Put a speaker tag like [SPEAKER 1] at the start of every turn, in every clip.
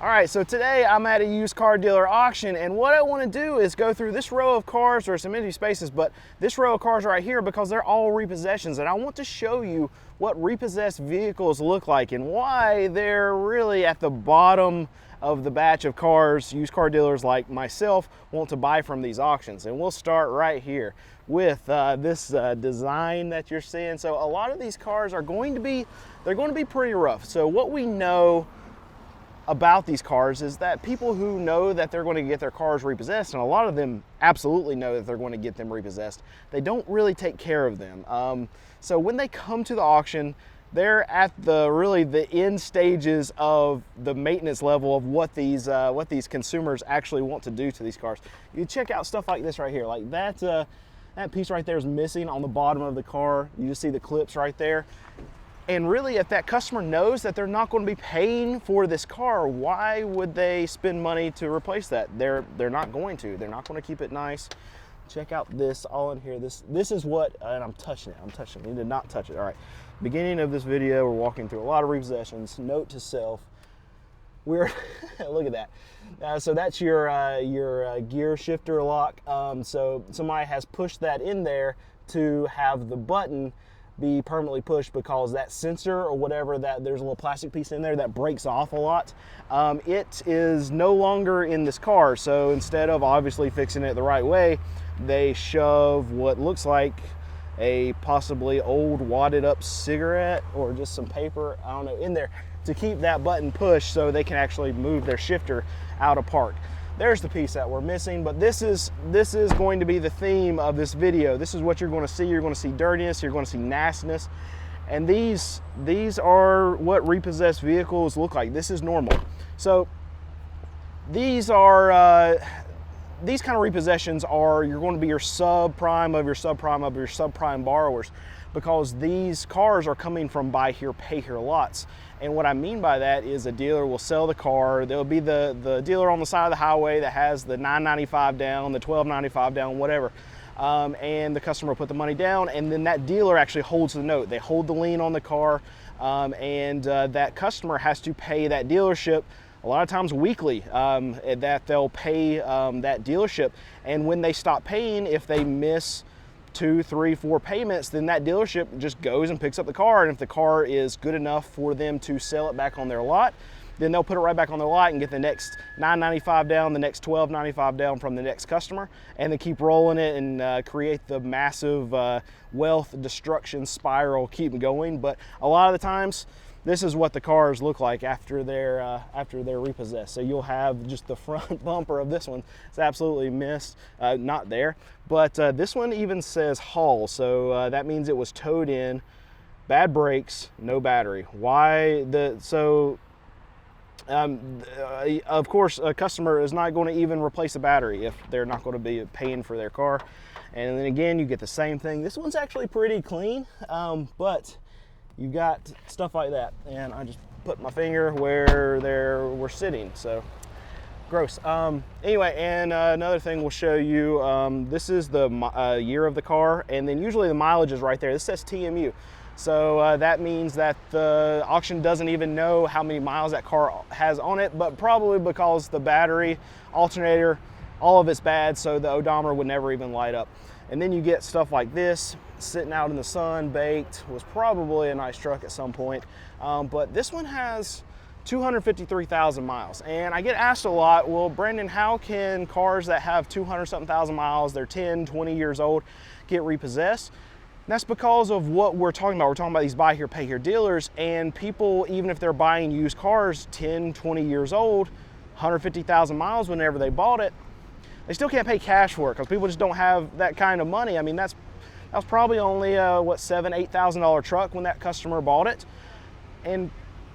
[SPEAKER 1] All right, so today I'm at a used car dealer auction, and what I want to do is go through this row of cars. There are some empty spaces, but this row of cars right here, because they're all repossessions, and I want to show you what repossessed vehicles look like and why they're really at the bottom of the batch of cars used car dealers like myself want to buy from these auctions. And we'll start right here with this design that you're seeing. So a lot of these cars are going to be pretty rough. So what we know about these cars is that people who know that they're going to get their cars repossessed, and a lot of them absolutely know that they're going to get them repossessed, they don't really take care of them. So when they come to the auction, they're at the end stages of the maintenance level of what these consumers actually want to do to these cars. You check out stuff like this right here, like that piece right there is missing on the bottom of the car. You just see the clips right there. And really, if that customer knows that they're not going to be paying for this car, why would they spend money to replace that? They're not going to. They're not going to keep it nice. Check out this all in here. This is what, and I'm touching it. You did not touch it. All right. Beginning of this video, we're walking through a lot of repossessions. Note to self: look at that. So that's your gear shifter lock. So somebody has pushed that in there to have the button be permanently pushed, because that sensor or whatever, that there's a little plastic piece in there that breaks off a lot. It is no longer in this car. So instead of obviously fixing it the right way, they shove what looks like a possibly old wadded up cigarette or just some paper, I don't know, in there to keep that button pushed so they can actually move their shifter out of park. There's the piece that we're missing, but this is going to be the theme of this video. This is what you're going to see. You're going to see dirtiness, you're going to see nastiness, and these are what repossessed vehicles look like. This is normal. So these are these kind of repossessions are, you're going to be your subprime of your subprime of your subprime borrowers, because these cars are coming from buy here, pay here lots. And what I mean by that is a dealer will sell the car. There'll be the dealer on the side of the highway that has the $995 down, the $1295 down, whatever. And the customer will put the money down, and then that dealer actually holds the note. They hold the lien on the car, and that customer has to pay that dealership a lot of times weekly, that they'll pay that dealership. And when they stop paying, if they miss 2, 3, 4 payments, then that dealership just goes and picks up the car. And if the car is good enough for them to sell it back on their lot, then they'll put it right back on their lot and get the next $995 down, the next $1295 down from the next customer, and they keep rolling it and create the massive wealth destruction spiral, keep going. But a lot of the times, this is what the cars look like after they're repossessed. So you'll have just the front bumper of this one. It's absolutely missed, not there. But this one even says haul, so that means it was towed in. Bad brakes, no battery. Why of course, a customer is not going to even replace the battery if they're not going to be paying for their car. And then again, you get the same thing. This one's actually pretty clean, but you got stuff like that, and I just put my finger where they were sitting, so gross. Anyway, and another thing we'll show you, this is the year of the car, and then usually the mileage is right there. This says TMU, so that means that the auction doesn't even know how many miles that car has on it, but probably because the battery, alternator, all of it's bad, so the odometer would never even light up. And then you get stuff like this, sitting out in the sun, baked, was probably a nice truck at some point. But this one has 253,000 miles. And I get asked a lot, well, Brandon, how can cars that have 200-something thousand miles, they're 10, 20 years old, get repossessed? And that's because of what we're talking about. We're talking about these buy here, pay here dealers, and people, even if they're buying used cars 10, 20 years old, 150,000 miles whenever they bought it, they still can't pay cash for it because people just don't have that kind of money. I mean, that was probably only what, $7,000, $8,000 truck when that customer bought it. And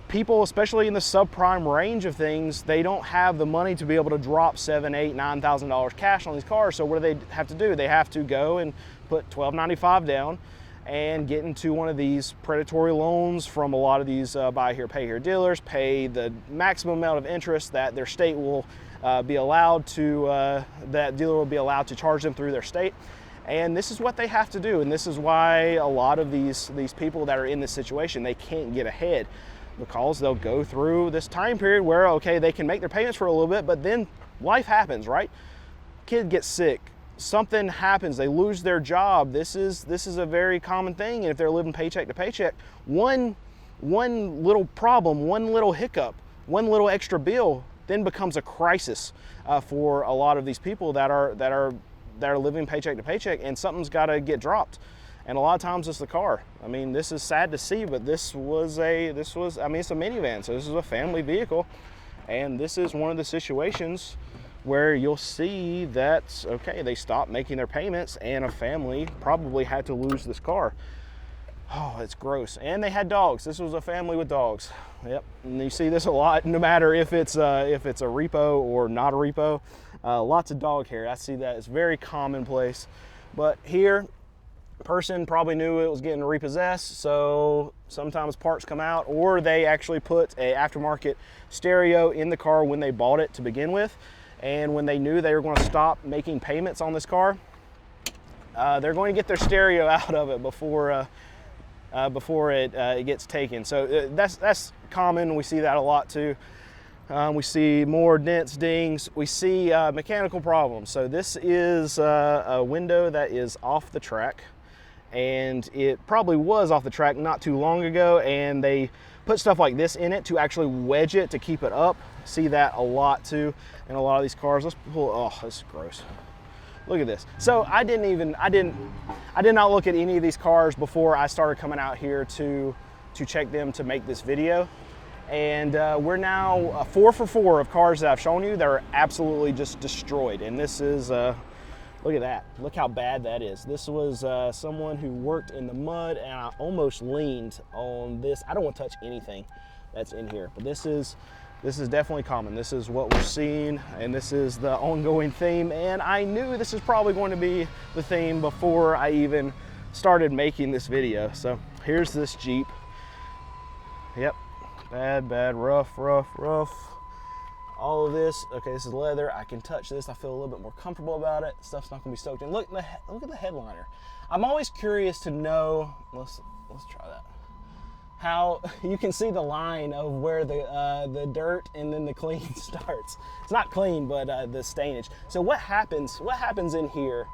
[SPEAKER 1] people, especially in the subprime range of things, they don't have the money to be able to drop $7,000, $8,000, $9,000 cash on these cars. So what do they have to do? They have to go and put $1295 down and get into one of these predatory loans from a lot of these buy here, pay here dealers, pay the maximum amount of interest that their state will be allowed to, that dealer will be allowed to charge them through their state. And this is what they have to do. And this is why a lot of these people that are in this situation, they can't get ahead. because they'll go through this time period where, okay, they can make their payments for a little bit, but then life happens, right? Kid gets sick, something happens, they lose their job. This is a very common thing. And if they're living paycheck to paycheck, one little problem, one little hiccup, one little extra bill then becomes a crisis for a lot of these people that are living paycheck to paycheck, and something's got to get dropped. And a lot of times it's the car. I mean, this is sad to see, but it's a minivan, so this is a family vehicle, and this is one of the situations where you'll see that, okay, they stopped making their payments and a family probably had to lose this car. Oh, it's gross. And they had dogs. This was a family with dogs. Yep, and you see this a lot, no matter if it's a repo or not a repo. Lots of dog hair. I see that. It's very commonplace. But here, person probably knew it was getting repossessed, so sometimes parts come out, or they actually put a aftermarket stereo in the car when they bought it to begin with. And when they knew they were going to stop making payments on this car, they're going to get their stereo out of it before it gets taken. So that's common. We see that a lot too. We see more dents, dings. We see mechanical problems. So this is a window that is off the track, and it probably was off the track not too long ago, and they put stuff like this in it to actually wedge it to keep it up. See that a lot too in a lot of these cars. Let's pull. Oh, this is gross. Look at this. So I did not look at any of these cars before I started coming out here to check them to make this video. And we're now 4 for 4 of cars that I've shown you that are absolutely just destroyed. And this is, look at that. Look how bad that is. This was someone who worked in the mud, and I almost leaned on this. I don't want to touch anything that's in here, but this is definitely common. This is what we're seeing, and this is the ongoing theme. And I knew this is probably going to be the theme before I even started making this video. So here's this Jeep. Yep, bad, rough. All of this, okay, this is leather. I can touch this. I feel a little bit more comfortable about it. Stuff's not gonna be soaked in. Look at the headliner. I'm always curious to know, let's try that. How you can see the line of where the dirt and then the clean starts. It's not clean, but the stainage. So what happens in here?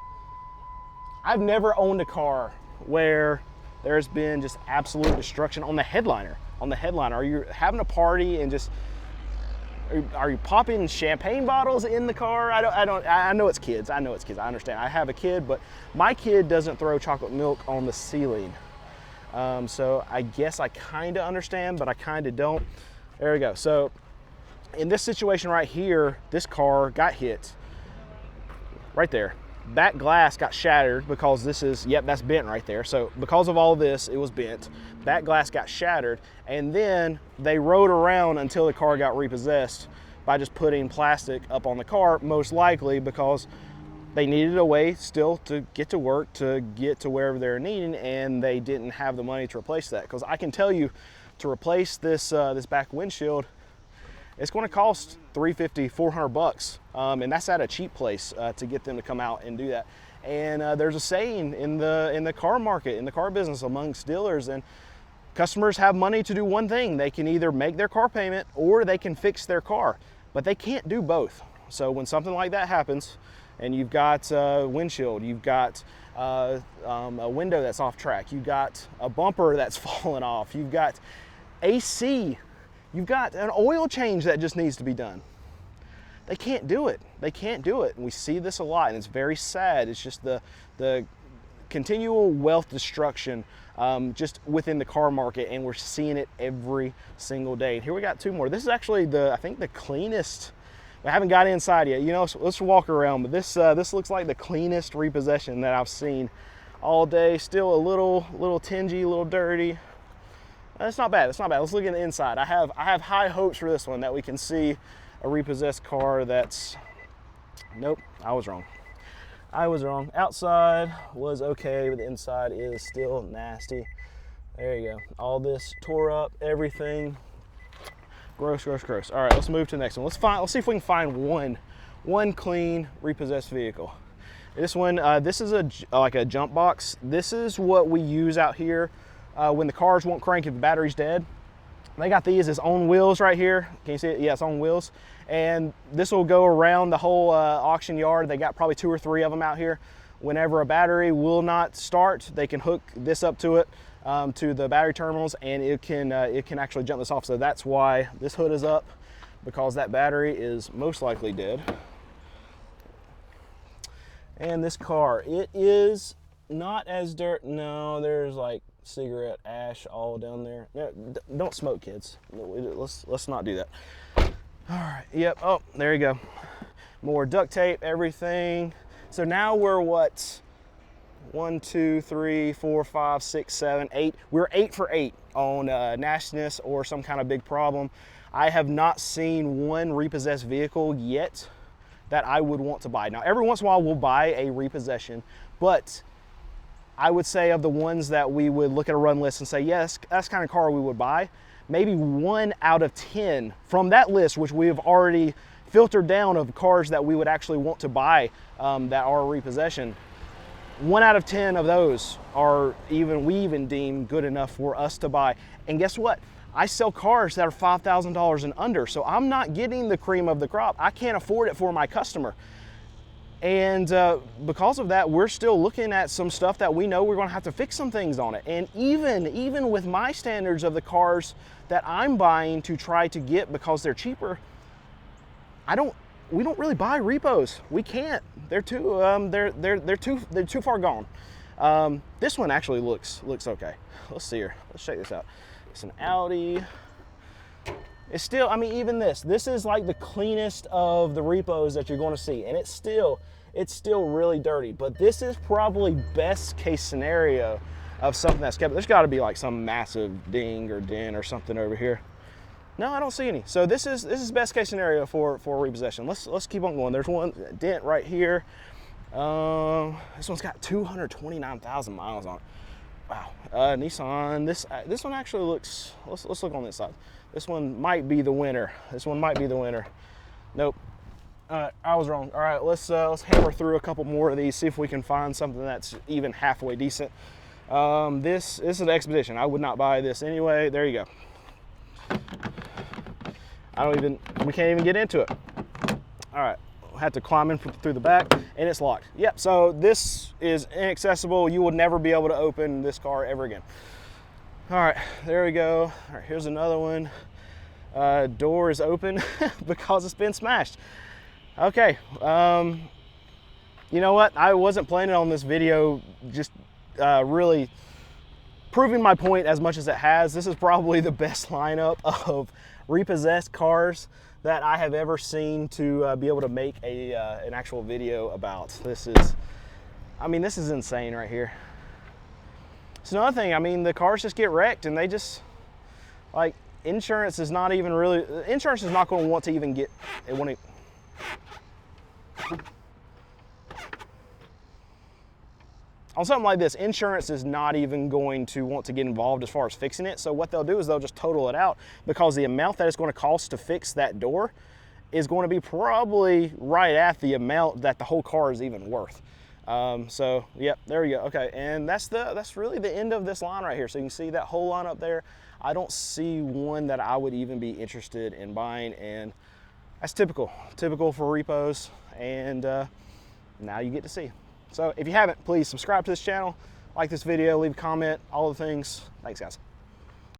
[SPEAKER 1] I've never owned a car where there's been just absolute destruction on the headliner. Are you having a party and just are you popping champagne bottles in the car? I know it's kids. I understand. I have a kid, but my kid doesn't throw chocolate milk on the ceiling. So I guess I kind of understand, but I kind of don't. There we go. So in this situation right here, this car got hit right there. Back glass got shattered because that's bent right there. So because of all this, it was bent. Back glass got shattered, and then they rode around until the car got repossessed by just putting plastic up on the car, most likely because they needed a way still to get to work, to get to wherever they're needing, and they didn't have the money to replace that. Because I can tell you, to replace this back windshield, it's going to cost $350, $400, and that's at a cheap place to get them to come out and do that. And there's a saying in the car market, in the car business amongst dealers, and customers have money to do one thing. They can either make their car payment or they can fix their car, but they can't do both. So when something like that happens, and you've got a windshield, you've got a window that's off track, you've got a bumper that's fallen off, you've got AC, you've got an oil change that just needs to be done. They can't do it. And we see this a lot, and it's very sad. It's just the continual wealth destruction just within the car market, and we're seeing it every single day. And here we got two more. This is actually I think the cleanest. I haven't got inside yet, so let's walk around, but this looks like the cleanest repossession that I've seen all day. Still a little tingy, a little dirty. It's not bad. Let's look at the inside. I have high hopes for this one, that we can see a repossessed car that's, nope, I was wrong. Outside was okay, but the inside is still nasty. There you go. All this tore up, everything. Gross. All right, let's move to the next one. Let's see if we can find one clean repossessed vehicle. This one, this is like a jump box. This is what we use out here when the cars won't crank if the battery's dead. They got these as on wheels right here. Can you see it? Yeah, it's on wheels. And this will go around the whole auction yard. They got probably 2 or 3 of them out here. Whenever a battery will not start, they can hook this up to it, to the battery terminals, and it can actually jump this off. So that's why this hood is up, because that battery is most likely dead. And this car, it is not as dirt. No, there's like cigarette ash all down there. No, don't smoke, kids. Let's not do that. All right, yep, oh, there you go. More duct tape, everything. So now we're what? 1, 2, 3, 4, 5, 6, 7, 8. We're 8 for 8 on nastiness or some kind of big problem. I have not seen one repossessed vehicle yet that I would want to buy. Now, every once in a while we'll buy a repossession, but I would say of the ones that we would look at a run list and say, yes, that's the kind of car we would buy, maybe 1 out of 10 from that list, which we have already filtered down of cars that we would actually want to buy that are repossession. 1 out of 10 of those are we even deem good enough for us to buy. And guess what? I sell cars that are $5,000 and under, so I'm not getting the cream of the crop. I can't afford it for my customer. And because of that, we're still looking at some stuff that we know we're gonna have to fix some things on it. And even with my standards of the cars that I'm buying to try to get because they're cheaper, we don't really buy repos. We can't. They're too far gone. This one actually looks okay. Let's see here. Let's check this out. It's an Audi. It's still, I mean, even this is like the cleanest of the repos that you're going to see, and it's still really dirty. But this is probably best case scenario of something that's kept. There's got to be like some massive ding or dent or something over here. No, I don't see any. So this is best case scenario for repossession. Let's keep on going. There's one dent right here. This one's got 229,000 miles on it. Wow. Nissan. This one actually looks. Let's look on this side. This one might be the winner. This one might be the winner. Nope. I was wrong. All right, let's hammer through a couple more of these, see if we can find something that's even halfway decent. This is an Expedition. I would not buy this anyway. There you go. We can't even get into it. All right, we'll have to climb in through the back, and it's locked. Yep, so this is inaccessible. You will never be able to open this car ever again. All right, there we go. All right, here's another one. Door is open because it's been smashed. Okay, you know what? I wasn't planning on this video just really proving my point as much as it has. This is probably the best lineup of repossessed cars that I have ever seen to be able to make an actual video about. This is insane right here. It's another thing, I mean, the cars just get wrecked and they just, like, insurance is not even really, insurance is not going to want to even get, on something like this, insurance is not even going to want to get involved as far as fixing it. So what they'll do is they'll just total it out, because the amount that it's going to cost to fix that door is going to be probably right at the amount that the whole car is even worth. So yep, there we go. Okay, and that's really the end of this line right here. So you can see that whole line up there. I don't see one that I would even be interested in buying, and that's typical for repos. And now you get to see. So if you haven't, please subscribe to this channel, like this video, leave a comment, all the things. Thanks, guys.